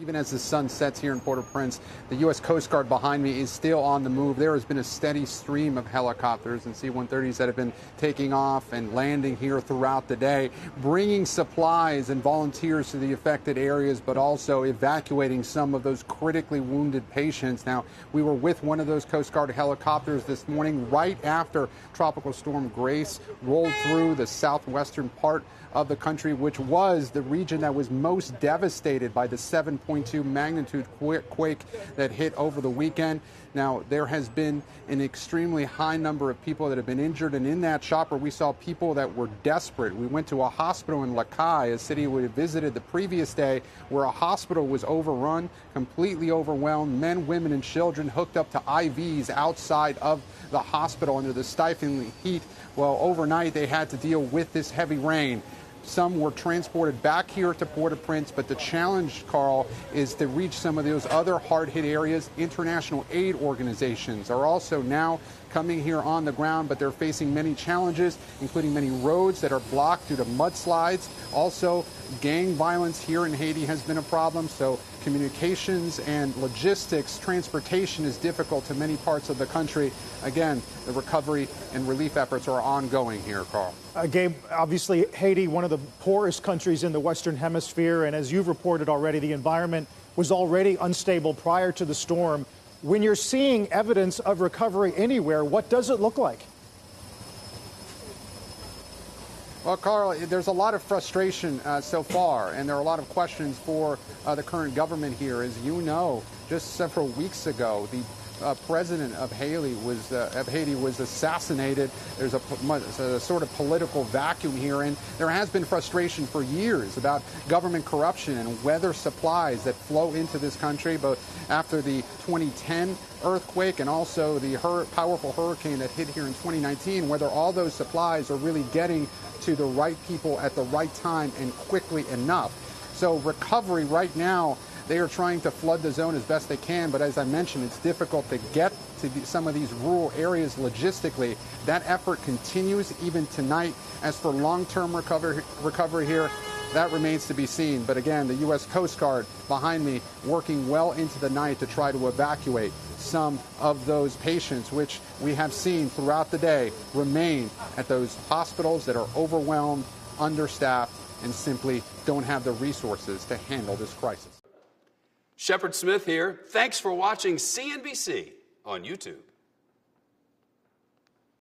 Even as the sun sets here in Port-au-Prince, the U.S. Coast Guard behind me is still on the move. There has been a steady stream of helicopters and C-130s that have been taking off and landing here throughout the day, bringing supplies and volunteers to the affected areas, but also evacuating some of those critically wounded patients. Now, we were with one of those Coast Guard helicopters this morning right after Tropical Storm Grace rolled through the southwestern part of the country, which was the region that was most devastated by the 7.2 magnitude quake that hit over the weekend. Now, there has been an extremely high number of people that have been injured, and in that chopper, we saw people that were desperate. We went to a hospital in Lakai, a city we visited the previous day, where a hospital was overrun, completely overwhelmed, men, women, and children hooked up to IVs outside of the hospital under the stifling heat. Well, overnight, they had to deal with this heavy rain. Some were transported back here to Port-au-Prince, but the challenge, Carl, is to reach some of those other hard-hit areas. International aid organizations are also now coming here on the ground, but they're facing many challenges, including many roads that are blocked due to mudslides. Also, gang violence here in Haiti has been a problem, so communications and logistics, transportation is difficult to many parts of the country. Again, the recovery and relief efforts are ongoing here, Carl. Gabe, obviously Haiti, one of the poorest countries in the Western Hemisphere, and as you've reported already, the environment was already unstable prior to the storm. When you're seeing evidence of recovery anywhere, what does it look like? Well, Carl, there's a lot of frustration so far, and there are a lot of questions for the current government here. As you know, just several weeks ago, the president of Haiti was assassinated. There's a sort of political vacuum here, and there has been frustration for years about government corruption and weather supplies that flow into this country, both after the 2010 earthquake and also the powerful hurricane that hit here in 2019, whether all those supplies are really getting to the right people at the right time and quickly enough. So recovery right now, they are trying to flood the zone as best they can, but as I mentioned, it's difficult to get to some of these rural areas logistically. That effort continues even tonight. As for long-term recovery here, that remains to be seen. But again, the U.S. Coast Guard behind me working well into the night to try to evacuate some of those patients, which we have seen throughout the day remain at those hospitals that are overwhelmed, understaffed, and simply don't have the resources to handle this crisis. Shepard Smith here. Thanks for watching CNBC on YouTube.